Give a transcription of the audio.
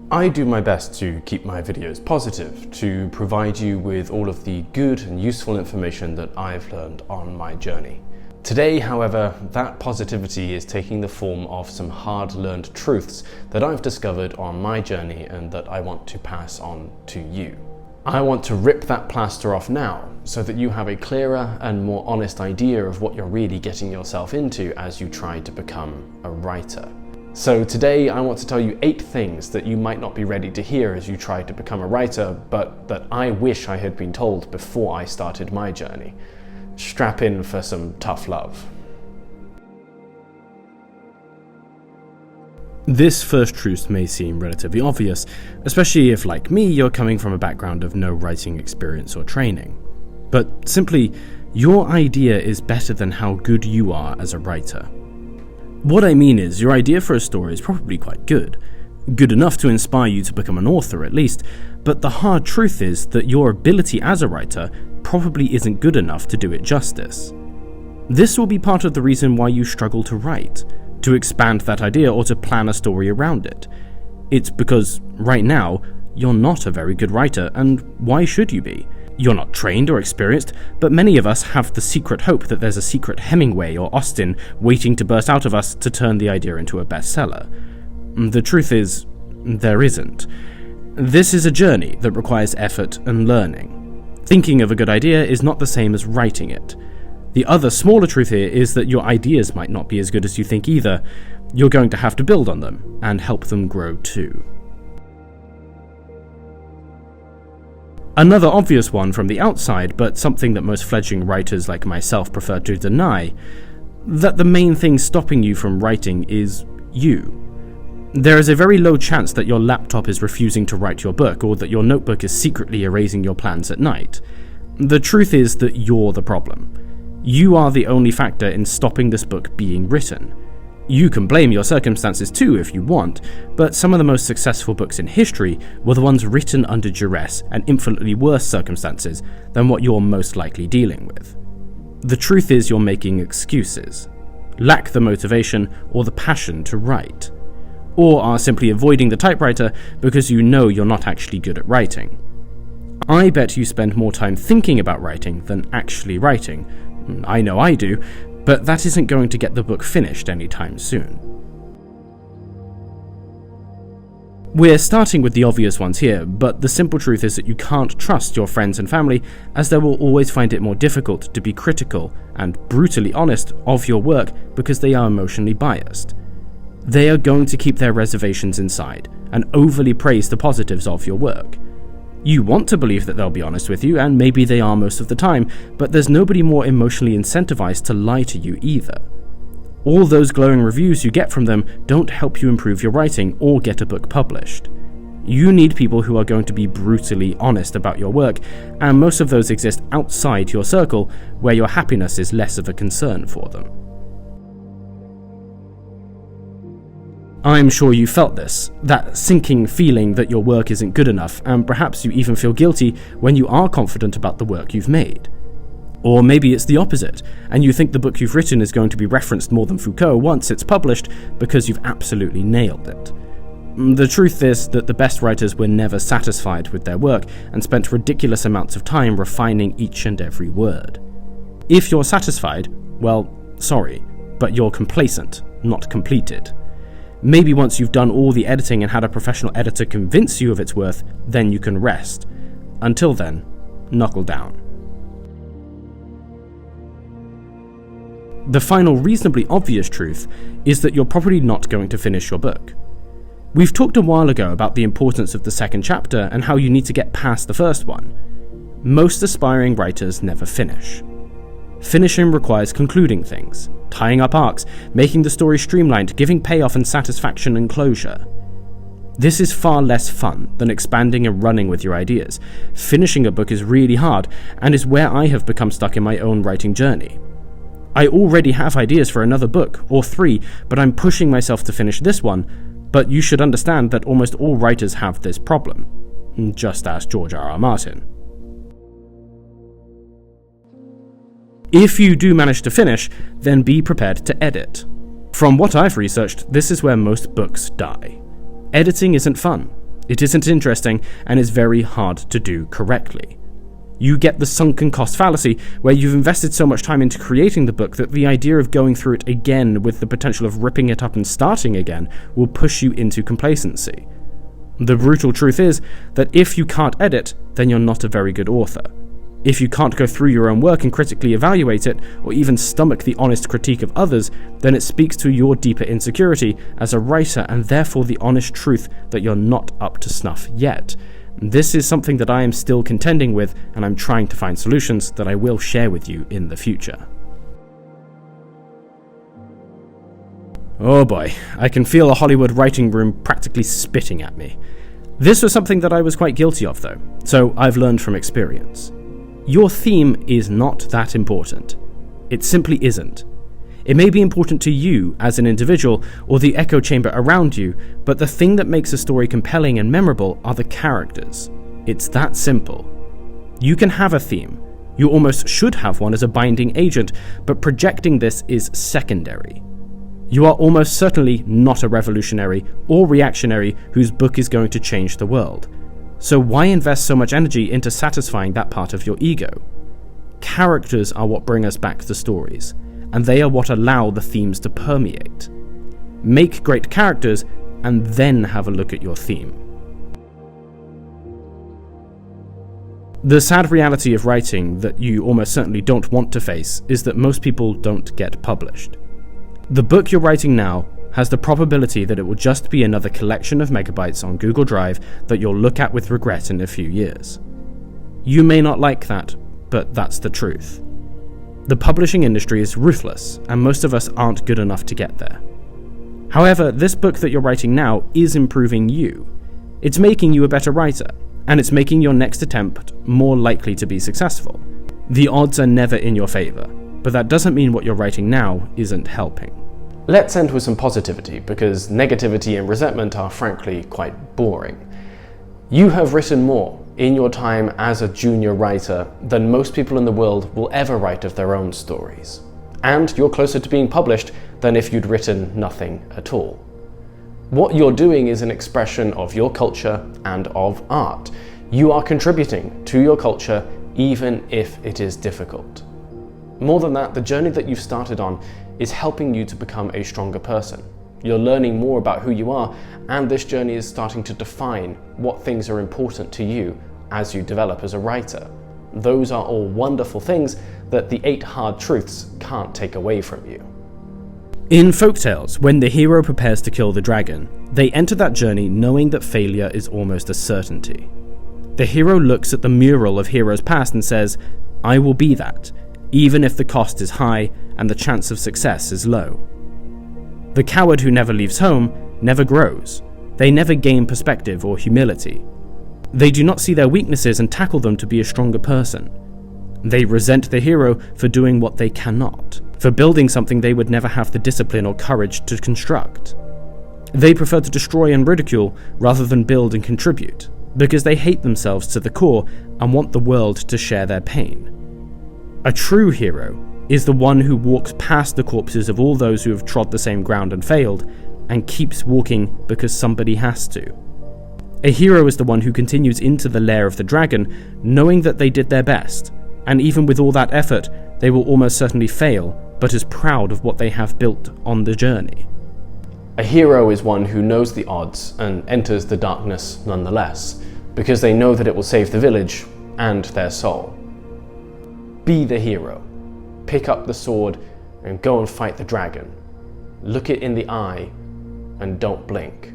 I do my best to keep my videos positive, to provide you with all of the good and useful information that I've learned on my journey. Today, however, that positivity is taking the form of some hard-learned truths that I've discovered on my journey and that I want to pass on to you. I want to rip that plaster off now so that you have a clearer and more honest idea of what you're really getting yourself into as you try to become a writer. So today I want to tell you 8 things that you might not be ready to hear as you try to become a writer, but that I wish I had been told before I started my journey. Strap in for some tough love. This first truth may seem relatively obvious, especially if, like me, you're coming from a background of no writing experience or training. But simply, your idea is better than how good you are as a writer. What I mean is, your idea for a story is probably quite good. Good enough to inspire you to become an author at least, but the hard truth is that your ability as a writer probably isn't good enough to do it justice. This will be part of the reason why you struggle to write, to expand that idea or to plan a story around it. It's because, right now, you're not a very good writer, and why should you be? You're not trained or experienced, but many of us have the secret hope that there's a secret Hemingway or Austen waiting to burst out of us to turn the idea into a bestseller. The truth is, there isn't. This is a journey that requires effort and learning. Thinking of a good idea is not the same as writing it. The other smaller truth here is that your ideas might not be as good as you think either. You're going to have to build on them and help them grow too. Another obvious one from the outside, but something that most fledgling writers like myself prefer to deny, that the main thing stopping you from writing is you. There is a very low chance that your laptop is refusing to write your book, or that your notebook is secretly erasing your plans at night. The truth is that you're the problem. You are the only factor in stopping this book being written. You can blame your circumstances too if you want, but some of the most successful books in history were the ones written under duress and infinitely worse circumstances than what you're most likely dealing with. The truth is you're making excuses, lack the motivation or the passion to write, or are simply avoiding the typewriter because you know you're not actually good at writing. I bet you spend more time thinking about writing than actually writing. I know I do, but that isn't going to get the book finished anytime soon. We're starting with the obvious ones here, but the simple truth is that you can't trust your friends and family, as they will always find it more difficult to be critical and brutally honest of your work because they are emotionally biased. They are going to keep their reservations inside and overly praise the positives of your work. You want to believe that they'll be honest with you, and maybe they are most of the time, but there's nobody more emotionally incentivized to lie to you either. All those glowing reviews you get from them don't help you improve your writing or get a book published. You need people who are going to be brutally honest about your work, and most of those exist outside your circle, where your happiness is less of a concern for them. I'm sure you felt this, that sinking feeling that your work isn't good enough, and perhaps you even feel guilty when you are confident about the work you've made. Or maybe it's the opposite, and you think the book you've written is going to be referenced more than Foucault once it's published because you've absolutely nailed it. The truth is that the best writers were never satisfied with their work and spent ridiculous amounts of time refining each and every word. If you're satisfied, well, sorry, but you're complacent, not completed. Maybe once you've done all the editing and had a professional editor convince you of its worth, then you can rest. Until then, knuckle down. The final reasonably obvious truth is that you're probably not going to finish your book. We've talked a while ago about the importance of the second chapter and how you need to get past the first one. Most aspiring writers never finish. Finishing requires concluding things, tying up arcs, making the story streamlined, giving payoff and satisfaction and closure. This is far less fun than expanding and running with your ideas. Finishing a book is really hard, and is where I have become stuck in my own writing journey. I already have ideas for another book, or 3, but I'm pushing myself to finish this one, but you should understand that almost all writers have this problem. Just ask George R.R. Martin. If you do manage to finish, then be prepared to edit. From what I've researched, this is where most books die. Editing isn't fun. It isn't interesting and is very hard to do correctly. You get the sunken cost fallacy, where you've invested so much time into creating the book that the idea of going through it again with the potential of ripping it up and starting again will push you into complacency. The brutal truth is that if you can't edit, then you're not a very good author. If you can't go through your own work and critically evaluate it, or even stomach the honest critique of others, then it speaks to your deeper insecurity as a writer, and therefore the honest truth that you're not up to snuff yet. This is something that I am still contending with, and I'm trying to find solutions that I will share with you in the future. Oh boy, I can feel a Hollywood writing room practically spitting at me. This was something that I was quite guilty of though, so I've learned from experience. Your theme is not that important. It simply isn't. It may be important to you as an individual or the echo chamber around you, but the thing that makes a story compelling and memorable are the characters. It's that simple. You can have a theme. You almost should have one as a binding agent, but projecting this is secondary. You are almost certainly not a revolutionary or reactionary whose book is going to change the world. So why invest so much energy into satisfying that part of your ego? Characters are what bring us back to stories, and they are what allow the themes to permeate. Make great characters, and then have a look at your theme. The sad reality of writing that you almost certainly don't want to face is that most people don't get published. The book you're writing now has the probability that it will just be another collection of megabytes on Google Drive that you'll look at with regret in a few years. You may not like that, but that's the truth. The publishing industry is ruthless, and most of us aren't good enough to get there. However, this book that you're writing now is improving you. It's making you a better writer, and it's making your next attempt more likely to be successful. The odds are never in your favor, but that doesn't mean what you're writing now isn't helping. Let's end with some positivity, because negativity and resentment are frankly quite boring. You have written more in your time as a junior writer than most people in the world will ever write of their own stories. And you're closer to being published than if you'd written nothing at all. What you're doing is an expression of your culture and of art. You are contributing to your culture even if it is difficult. More than that, the journey that you've started on is helping you to become a stronger person. You're learning more about who you are, and this journey is starting to define what things are important to you as you develop as a writer. Those are all wonderful things that the 8 hard truths can't take away from you. In folktales, when the hero prepares to kill the dragon, they enter that journey knowing that failure is almost a certainty. The hero looks at the mural of heroes past and says, "I will be that, even if the cost is high and the chance of success is low." The coward who never leaves home never grows. They never gain perspective or humility. They do not see their weaknesses and tackle them to be a stronger person. They resent the hero for doing what they cannot, for building something they would never have the discipline or courage to construct. They prefer to destroy and ridicule rather than build and contribute, because they hate themselves to the core and want the world to share their pain. A true hero is the one who walks past the corpses of all those who have trod the same ground and failed, and keeps walking because somebody has to. A hero is the one who continues into the lair of the dragon, knowing that they did their best, and even with all that effort, they will almost certainly fail, but is proud of what they have built on the journey. A hero is one who knows the odds and enters the darkness nonetheless, because they know that it will save the village and their soul. Be the hero. Pick up the sword and go and fight the dragon. Look it in the eye and don't blink.